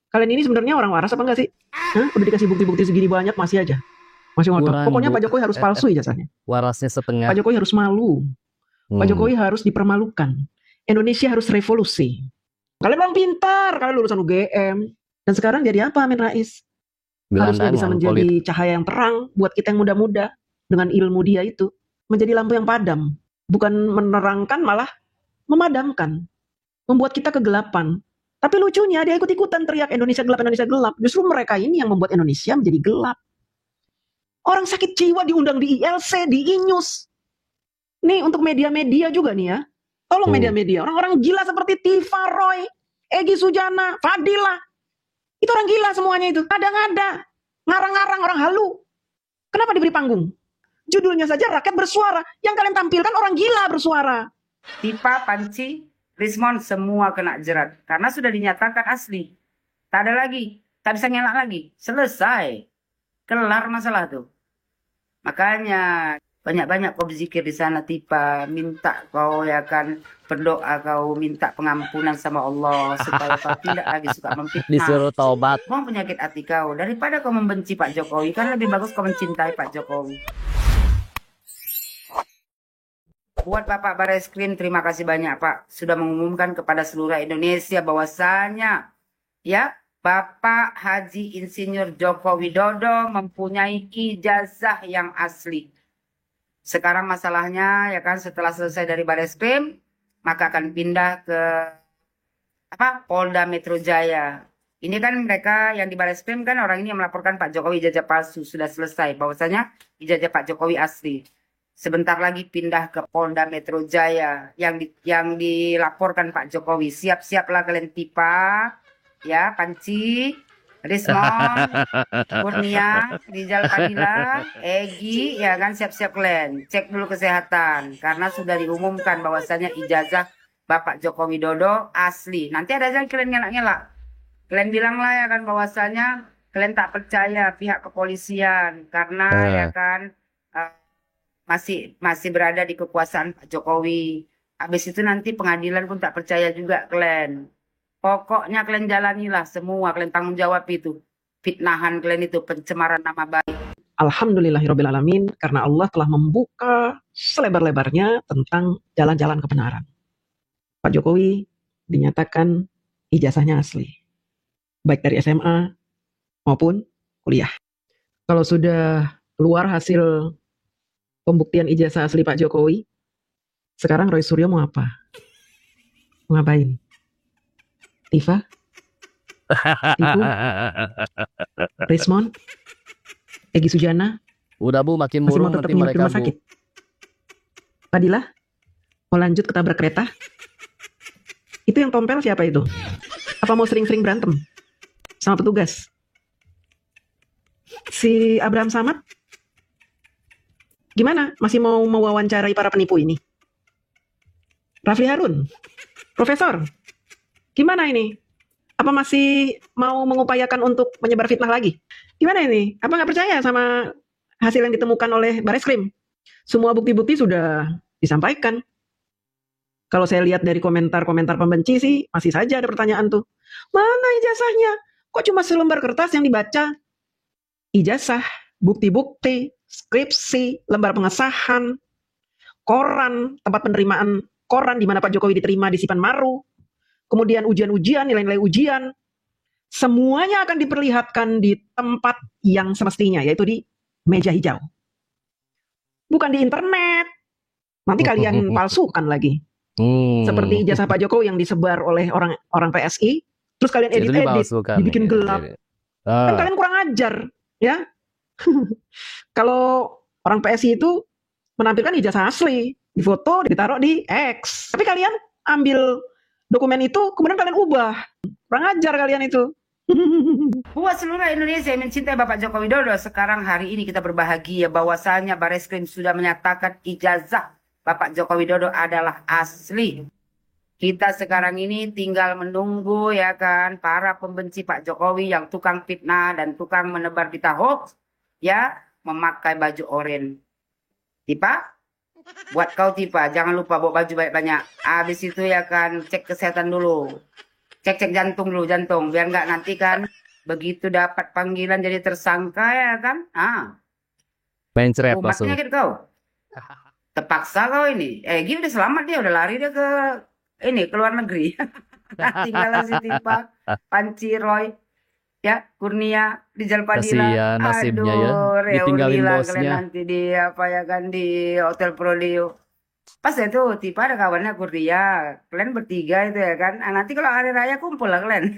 Kalian ini sebenarnya orang waras apa enggak sih? Hah? Udah dikasih bukti-bukti segini banyak masih aja. Masih ngotot. Kurang, Pokoknya Bu. Pak Jokowi harus palsu ijazahnya. Warasnya setengah. Pak Jokowi harus malu. Pak Jokowi harus dipermalukan. Indonesia harus revolusi. Kalian bilang pintar, kalian lulusan UGM. Dan sekarang jadi apa Amin Rais? Harusnya bisa menjadi cahaya yang terang buat kita yang muda-muda. Dengan ilmu dia itu. Menjadi lampu yang padam. Bukan menerangkan, malah memadamkan. Membuat kita kegelapan. Tapi lucunya dia ikut-ikutan teriak Indonesia gelap, Indonesia gelap. Justru mereka ini yang membuat Indonesia menjadi gelap. Orang sakit jiwa diundang di ILC, di INews. Nih untuk media-media juga nih ya. Tolong media-media. Orang-orang gila seperti Tifa Roy, Egy Sujana, Fadila. Itu orang gila semuanya itu. Ngada-ngada. Ngarang-ngarang orang halu. Kenapa diberi panggung? Judulnya saja rakyat bersuara. Yang kalian tampilkan orang gila bersuara. Tifa, Panci, Rismon semua kena jerat. Karena sudah dinyatakan asli. Tak ada lagi. Tak bisa ngelak lagi. Selesai. Kelar masalah tuh. Makanya banyak-banyak kau berzikir di sana Tifa. Minta kau ya kan berdoa, kau minta pengampunan sama Allah supaya kau tidak lagi suka memfitnah. Disuruh taubat. Buang penyakit hati kau. Daripada kau membenci Pak Jokowi, kan lebih bagus kau mencintai Pak Jokowi. Buat Bapak Bareskrim, terima kasih banyak Pak. Sudah mengumumkan kepada seluruh Indonesia bahwasanya ya Bapak Haji Insinyur Joko Widodo mempunyai ijazah yang asli. Sekarang masalahnya ya kan setelah selesai dari Bareskrim, maka akan pindah ke Polda Metro Jaya. Ini kan mereka yang di Bareskrim kan orang ini yang melaporkan Pak Jokowi ijazah palsu. Sudah selesai bahwasanya ijazah Pak Jokowi asli. Sebentar lagi pindah ke Polda Metro Jaya yang dilaporkan Pak Jokowi. Siap-siaplah kalian Tifa, ya Panci, Rismon, Kurnia, Rizal Fadila, Egy, ya kan siap-siap kalian. Cek dulu kesehatan karena sudah diumumkan bahwasanya ijazah Bapak Joko Widodo asli. Nanti ada yang kalian ngelak-ngelak. Kalian bilang lah ya kan bahwasanya kalian tak percaya pihak kepolisian karena ya kan masih berada di kekuasaan Pak Jokowi. Habis itu nanti pengadilan pun tak percaya juga kalian. Pokoknya kalian jalanilah semua, kalian tanggung jawab itu. Fitnahan kalian itu, pencemaran nama baik. Alhamdulillahirrabbilalamin, karena Allah telah membuka selebar-lebarnya tentang jalan-jalan kebenaran. Pak Jokowi dinyatakan ijazahnya asli. Baik dari SMA maupun kuliah. Kalau sudah keluar hasil pembuktian ijazah asli Pak Jokowi, sekarang Roy Suryo mau apa? Mau ngapain? Tifa? Tipu? Rismon? Egy Sujana? Udah Bu, makin masih mau murung tetap nanti nginep di mereka rumah sakit? Fadila? Mau lanjut ketabrak kereta? Itu yang tompel siapa itu? Apa mau sering-sering berantem sama petugas? Si Abraham Samad? Gimana? Masih mau mewawancarai para penipu ini? Rafli Harun? Profesor? Gimana ini? Apa masih mau mengupayakan untuk menyebar fitnah lagi? Gimana ini? Apa nggak percaya sama hasil yang ditemukan oleh Bareskrim? Semua bukti-bukti sudah disampaikan. Kalau saya lihat dari komentar-komentar pembenci sih, masih saja ada pertanyaan tuh. Mana ijazahnya? Kok cuma selembar kertas yang dibaca? Ijazah, bukti-bukti, skripsi, lembar pengesahan, koran, tempat penerimaan koran di mana Pak Jokowi diterima di Sipan Maru, kemudian ujian-ujian, nilai-nilai ujian, semuanya akan diperlihatkan di tempat yang semestinya, yaitu di meja hijau. Bukan di internet. Nanti kalian palsukan lagi. Seperti ijazah Pak Jokowi yang disebar oleh orang PSI, terus kalian edit-edit, dibikin gelap. Kan kalian kurang ajar, ya. Kalau orang PSI itu menampilkan ijazah asli, difoto, ditaruh di X. Tapi kalian ambil dokumen itu, kemudian kalian ubah. Kurang ajar kalian itu. Buat seluruh Indonesia yang mencintai Bapak Joko Widodo, sekarang hari ini kita berbahagia bahwasanya Bareskrim sudah menyatakan ijazah Bapak Joko Widodo adalah asli. Kita sekarang ini tinggal menunggu ya kan para pembenci Pak Jokowi yang tukang fitnah dan tukang menebar berita hoax ya memakai baju oranye. Tifa, buat kau Tifa, jangan lupa bawa baju banyak-banyak. Habis itu ya kan cek kesehatan dulu. Cek jantung dulu, jantung. Biar nggak nanti kan begitu dapat panggilan jadi tersangka ya kan. Mencret Umatnya langsung. gitu kau. Terpaksa kau ini. Gini udah selamat dia, udah lari dia ke luar negeri. Tinggal si Tipa, Panci Roy, ya Kurnia, Rizal Padilla. Kasihan nasibnya ya. Aduh, Ditinggalin Reuni lah kalian bosnya. nanti di apa ya kan di Hotel Prolio. Pas itu Tipa ada kawannya Kurnia, kalian bertiga itu ya kan. Nanti kalau hari raya kumpul lah kalian.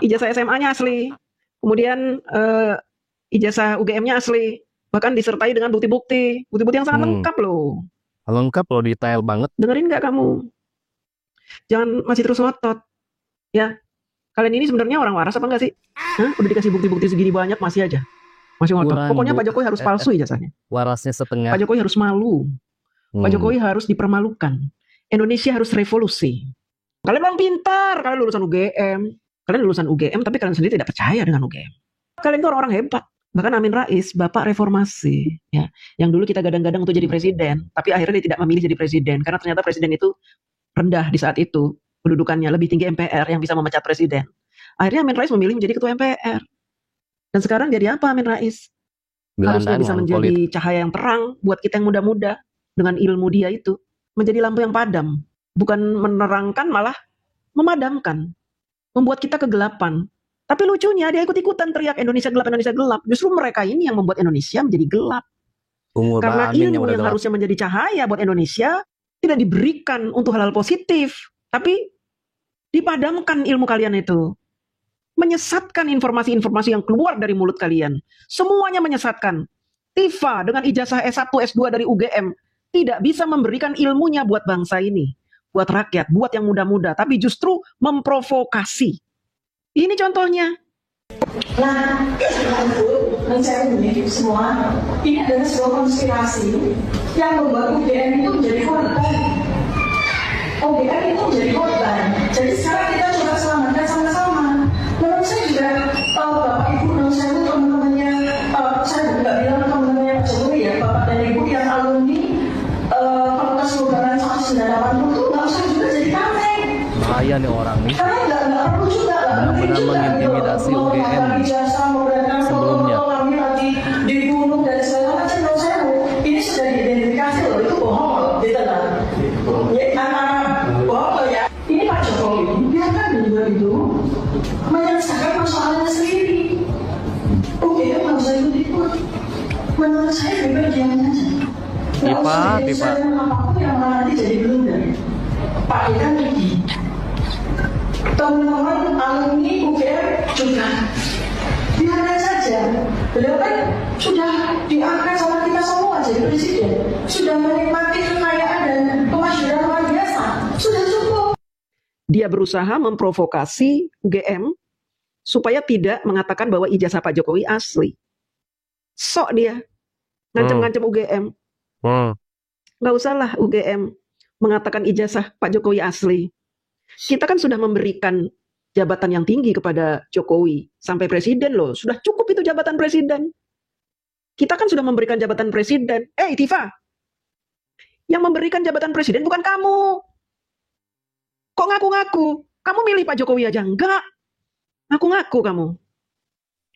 Ijazah SMA-nya asli. Kemudian ijazah UGM-nya asli. Bahkan disertai dengan bukti-bukti. Bukti-bukti yang sangat lengkap loh. Lengkap loh, detail banget. Dengerin nggak kamu? Jangan masih terus ngotot. Ya, kalian ini sebenarnya orang waras apa enggak sih? Hah? Udah dikasih bukti-bukti segini banyak masih aja. Masih ngotot. Kurang, Pokoknya Bu. Pak Jokowi harus palsu ijazahnya. Warasnya setengah. Pak Jokowi harus malu. Pak Jokowi harus dipermalukan. Indonesia harus revolusi. Kalian orang pintar, kalian lulusan UGM. Kalian lulusan UGM, tapi kalian sendiri tidak percaya dengan UGM. Kalian itu orang-orang hebat. Bahkan Amin Rais, Bapak reformasi, ya, yang dulu kita gadang-gadang untuk jadi presiden, tapi akhirnya dia tidak memilih jadi presiden, karena ternyata presiden itu rendah di saat itu, kedudukannya lebih tinggi MPR yang bisa memecat presiden. Akhirnya Amin Rais memilih menjadi ketua MPR. Dan sekarang jadi apa Amin Rais? Harusnya bisa menjadi cahaya yang terang buat kita yang muda-muda, dengan ilmu dia itu, menjadi lampu yang padam, bukan menerangkan malah memadamkan, membuat kita kegelapan. Tapi lucunya dia ikut-ikutan teriak Indonesia gelap, Indonesia gelap. Justru mereka ini yang membuat Indonesia menjadi gelap. Karena ilmu yang harusnya menjadi cahaya buat Indonesia tidak diberikan untuk hal-hal positif, tapi dipadamkan ilmu kalian itu. Menyesatkan informasi-informasi yang keluar dari mulut kalian. Semuanya menyesatkan. Tifa dengan ijazah S1, S2 dari UGM tidak bisa memberikan ilmunya buat bangsa ini, buat rakyat, buat yang muda-muda, tapi justru memprovokasi. Ini contohnya. Nah, mencari ini semua, ini adalah sebuah konspirasi yang membuat UGM itu menjadi korban. UGM itu menjadi korban. Jadi sekarang kita coba selamatkan sama-sama. Menurut saya juga, Bapak Ibu, menurut saya teman-temannya, saya nggak bilang teman-temannya Pak Jokowi ya, Bapak dan Ibu yang alumni Fakultas Kedokteran 1980 itu nggak usah juga jadi tameng. Bahaya nih orang nih. Karena nggak perlu juga. Benar-benar mengintimidasi UGM sebelumnya. Kami lagi dibunuh dan segala macam. Menurut saya ini sudah diidentifikasi loh, itu bohong loh, gitu lah. Ya, anak-anak bohong loh ya. Ini Pak Jokowi, biarkan juga itu menyelesaikan masalahnya sendiri. UGM nggak usah ikut-ikut. Menurut saya bebas diam aja. Nggak usah diselesaikan apapun yang nanti jadi blunder. Pak Ida Niki, teman-teman alumni UGM juga biarkan saja. Beliau kan sudah diangkat sama kita semua jadi presiden, sudah menikmati kekayaan dan kemasyhuran luar biasa, sudah cukup. Dia berusaha memprovokasi UGM supaya tidak mengatakan bahwa ijazah Pak Jokowi asli. Sok dia ngancam-ngancam UGM. Nggak usahlah UGM mengatakan ijazah Pak Jokowi asli. Kita kan sudah memberikan jabatan yang tinggi kepada Jokowi sampai presiden loh. Sudah cukup itu jabatan presiden. Kita kan sudah memberikan jabatan presiden. Tifa, yang memberikan jabatan presiden bukan kamu. Kok ngaku-ngaku? Kamu milih Pak Jokowi aja enggak? Ngaku-ngaku kamu.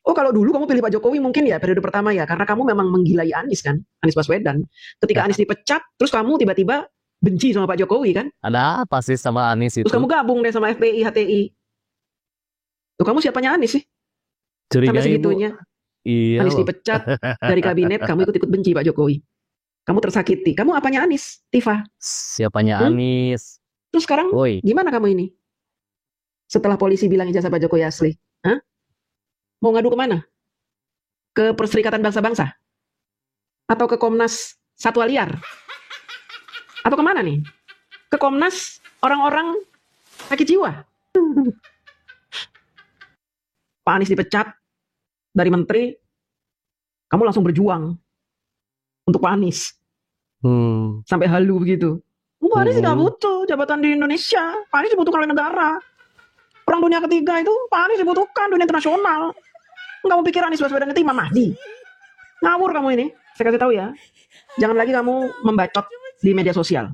Oh, kalau dulu kamu pilih Pak Jokowi mungkin ya periode pertama ya, karena kamu memang menggilai Anies kan, Anies Baswedan. Ketika Anies dipecat, terus kamu tiba-tiba benci sama Pak Jokowi kan? Ada apa sih sama Anies itu? Terus kamu gabung deh sama FPI, HTI. Tuh kamu siapanya Anies sih? Curiga sampai segitunya. Iya. Anies dipecat dari kabinet, kamu ikut-ikut benci Pak Jokowi. Kamu tersakiti. Kamu apanya Anies, Tifa? Siapanya Anies? Terus sekarang gimana kamu ini? Setelah polisi bilang ijazah Pak Jokowi asli, mau ngadu kemana? Ke Perserikatan Bangsa-Bangsa? Atau ke Komnas Satwa Liar? Atau kemana nih? Ke Komnas orang-orang sakit jiwa? Pak Anies dipecat dari menteri, kamu langsung berjuang untuk Pak Anies. Sampai halu begitu. Pak Anies tidak butuh jabatan di Indonesia. Pak Anies dibutuhkan oleh negara. Perang dunia ketiga itu Pak Anies dibutuhkan dunia internasional. Enggak mau pikir Anies Baswedan itu Imam Mahdi. Ngawur kamu ini. Saya kasih tahu ya. Jangan lagi kamu membacot di media sosial.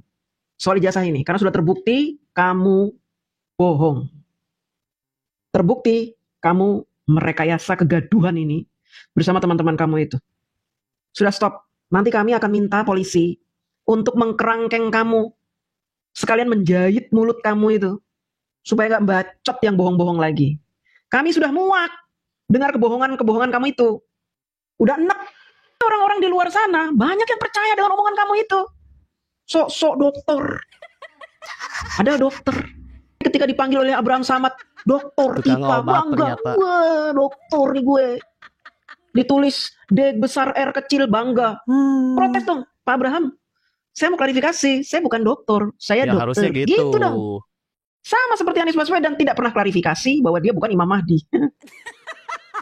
soal ijazah ini karena sudah terbukti kamu bohong. Terbukti kamu merekayasa kegaduhan ini bersama teman-teman kamu itu. Sudah stop. Nanti kami akan minta polisi untuk mengkerangkeng kamu. Sekalian menjahit mulut kamu itu. Supaya gak bacot yang bohong-bohong lagi. Kami sudah muak dengar kebohongan-kebohongan kamu itu. Udah enek orang-orang di luar sana. Banyak yang percaya dengan omongan kamu itu. Sok-sok dokter. Ada dokter. Ketika dipanggil oleh Abraham Samad, dokter Tukang Tipa, obat bangga. ternyata. Wah, dokter nih gue. Ditulis D besar R kecil, bangga. Protes dong, Pak Abraham. Saya mau klarifikasi, saya bukan dokter, saya Ya dokter. harusnya gitu. dong. Sama seperti Anies Baswedan tidak pernah klarifikasi bahwa dia bukan Imam Mahdi.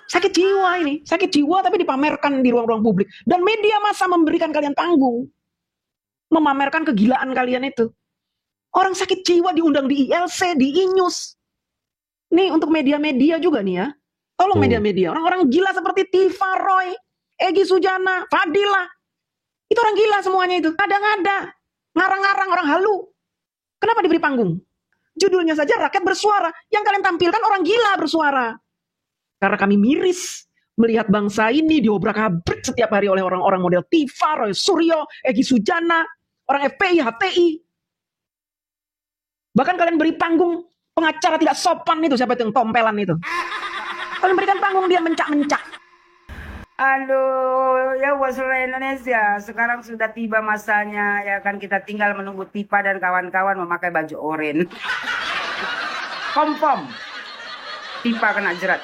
Sakit jiwa ini, sakit jiwa tapi dipamerkan di ruang-ruang publik. Dan media massa memberikan kalian panggung. Memamerkan kegilaan kalian itu. Orang sakit jiwa diundang di ILC, di INews. Nih untuk media-media juga nih ya. Tolong media-media, orang-orang gila seperti Tifa Roy, Egy Sujana, Fadila. Itu orang gila semuanya itu. Ada-ada. Ngarang-ngarang orang halu. Kenapa diberi panggung? Judulnya saja rakyat bersuara. Yang kalian tampilkan orang gila bersuara. Karena kami miris melihat bangsa ini diobrak-abrik setiap hari oleh orang-orang model Tifa, Roy Suryo, Egy Sujana, orang FPI, HTI. Bahkan kalian beri panggung pengacara tidak sopan itu, siapa itu yang tompelan itu. Kalian berikan panggung dia mencak-mencak. Aduh, ya buat seluruh Indonesia, sekarang sudah tiba masanya ya kan kita tinggal menunggu Tipa dan kawan-kawan memakai baju oranye. Confirm, Tipa kena jerat.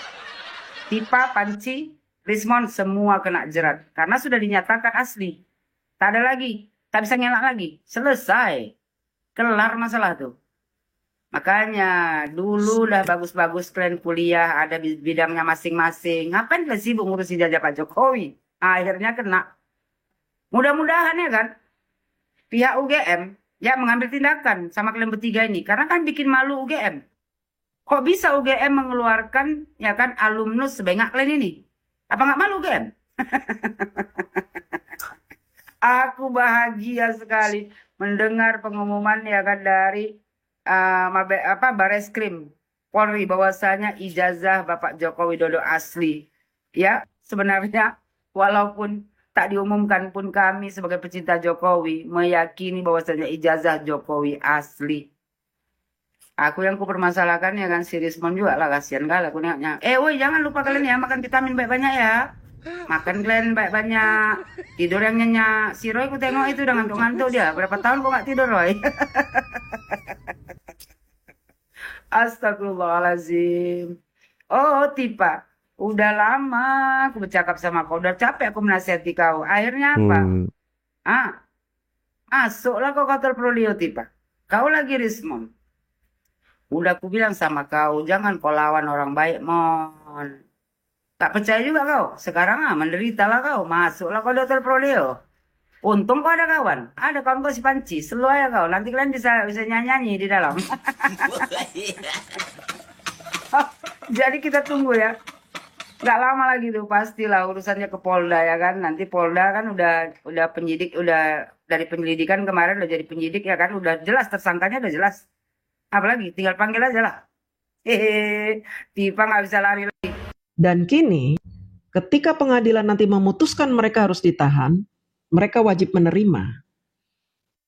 Tipa, Panci, Rismon semua kena jerat karena sudah dinyatakan asli. Tak ada lagi, tak bisa ngelak lagi. Selesai, kelar masalah tuh. Makanya dulu udah bagus-bagus kalian kuliah ada bidangnya masing-masing. Ngapain kalian sibuk ngurusin ijazah Pak Jokowi? Akhirnya kena. Mudah-mudahan ya kan pihak UGM ya mengambil tindakan sama kalian bertiga ini. Karena kan bikin malu UGM. Kok bisa UGM mengeluarkan ya kan alumnus sebanyak kalian ini? Apa nggak malu UGM? Aku bahagia sekali mendengar pengumuman ya kan dari Bareskrim Polri bahwasanya ijazah Bapak Joko Widodo asli. Ya, sebenarnya walaupun tak diumumkan pun kami sebagai pecinta Jokowi meyakini bahwasanya ijazah Jokowi asli. Aku yang kupermasalahkan ya kan si Rismon juga lah, kasihan kali aku nengoknya. Woi jangan lupa kalian ya makan vitamin banyak-banyak ya. Makan kalian banyak-banyak. Tidur yang nyenyak. Si Roy aku tengok itu udah ngantuk-ngantuk dia. Berapa tahun kok gak tidur Roy? Astagfirullahaladzim. Oh Tipa, udah lama aku bercakap sama kau, udah capek aku menasihati kau. Akhirnya apa? Masuklah kau kantor Prolio Tipa. Kau lagi Rismon. Udah aku bilang sama kau, jangan kau lawan orang baik mon. Tak percaya juga kau. Sekarang menderita lah kau. Masuklah kau dokter Prolio. Untung kau ada kawan. Ada kawan kau si Panci. Selalu aja kau. Nanti kalian bisa nyanyi di dalam. Jadi kita tunggu ya. Gak lama lagi tuh pastilah urusannya ke Polda ya kan. Nanti Polda kan udah penyidik, udah dari penyelidikan kemarin udah jadi penyidik ya kan. Udah jelas tersangkanya udah jelas. Apalagi tinggal panggil aja lah. Tipa gak bisa lari lagi. Dan kini ketika pengadilan nanti memutuskan mereka harus ditahan, mereka wajib menerima.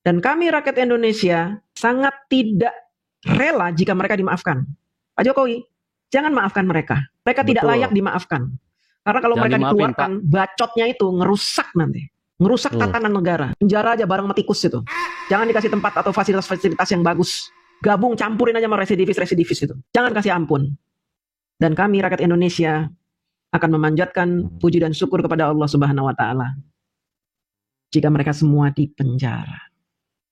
Dan kami rakyat Indonesia sangat tidak rela jika mereka dimaafkan. Pak Jokowi, jangan maafkan mereka. Mereka tidak layak dimaafkan. Karena kalau mereka dikeluarkan, bacotnya itu ngerusak nanti. Ngerusak tatanan negara. Penjara aja bareng metikus itu. Jangan dikasih tempat atau fasilitas-fasilitas yang bagus. Gabung, campurin aja sama residivis-residivis itu. Jangan kasih ampun. Dan kami rakyat Indonesia akan memanjatkan puji dan syukur kepada Allah Subhanahu wa taala jika mereka semua dipenjara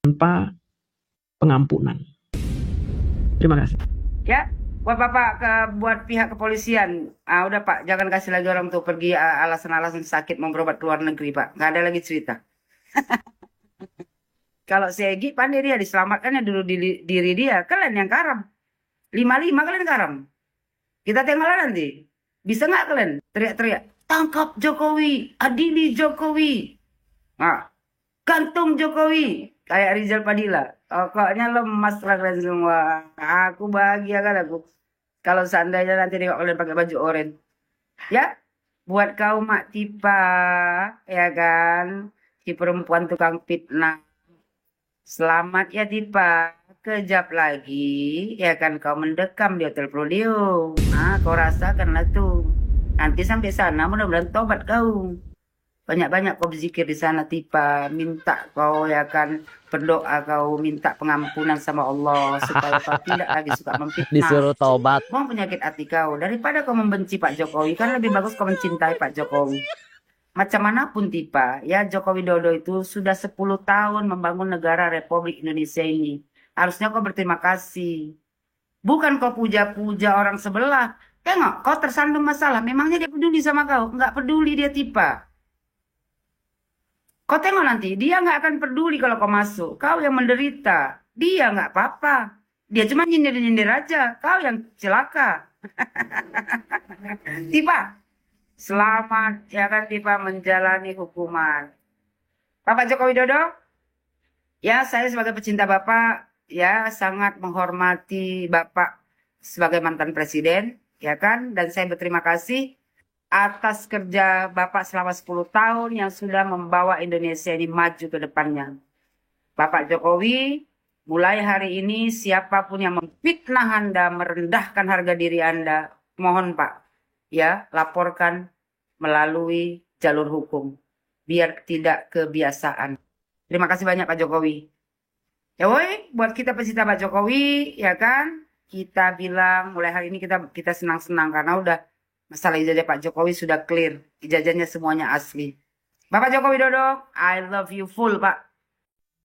tanpa pengampunan. Terima kasih. Ya, buat Bapak buat pihak kepolisian, udah Pak, jangan kasih lagi orang tuh pergi alasan-alasan sakit mau berobat ke luar negeri Pak. Nggak ada lagi cerita. Kalau si Egy pandai dia diselamatkannya dulu diri dia. Kalian yang karam. 55 kalian karam. Kita tengoklah nanti. Bisa nggak kalian teriak-teriak, tangkap Jokowi, adili Jokowi. Gantung Jokowi. Kayak Rizal Padilla. Pokoknya lemas lah kalian semua. Aku bahagia kan aku. Kalau seandainya nanti nengok kalian pakai baju oranye. Ya, buat kau Mak Tipa, ya kan? Si perempuan tukang fitnah. Selamat ya Tipa. Kejap lagi, ya kan kau mendekam di Hotel Prodeo. Nah, kau rasakanlah tuh. Nanti sampai sana mudah-mudahan tobat kau. Banyak-banyak kau berzikir di sana Tipa. Minta kau ya kan berdoa kau minta pengampunan sama Allah supaya kau tidak lagi suka memfitnah. Disuruh tobat. Buang penyakit hati kau. Daripada kau membenci Pak Jokowi, kan lebih bagus kau mencintai Pak Jokowi. Macam manapun Tipa, ya Joko Widodo itu sudah 10 tahun membangun negara Republik Indonesia ini. Harusnya kau berterima kasih. Bukan kau puja-puja orang sebelah. Tengok, kau tersandung masalah. Memangnya dia peduli sama kau? Nggak peduli dia Tipa. Kau tengok nanti, dia nggak akan peduli kalau kau masuk. Kau yang menderita. Dia nggak apa-apa. Dia cuma nyindir-nyindir aja. Kau yang celaka. Tipa, selamat ya kan Tipa menjalani hukuman. Bapak Joko Widodo, ya saya sebagai pecinta Bapak, ya sangat menghormati Bapak sebagai mantan presiden, ya kan. Dan saya berterima kasih atas kerja Bapak selama 10 tahun yang sudah membawa Indonesia ini maju ke depannya. Bapak Jokowi, mulai hari ini siapapun yang memfitnah Anda, merendahkan harga diri Anda, mohon Pak, ya laporkan melalui jalur hukum. Biar tidak kebiasaan. Terima kasih banyak Pak Jokowi. Ya woi, buat kita pecinta Pak Jokowi, ya kan, kita bilang mulai hari ini kita senang-senang karena udah masalah ijazah Pak Jokowi sudah clear. Ijazahnya semuanya asli. Bapak Joko Widodo, I love you full Pak.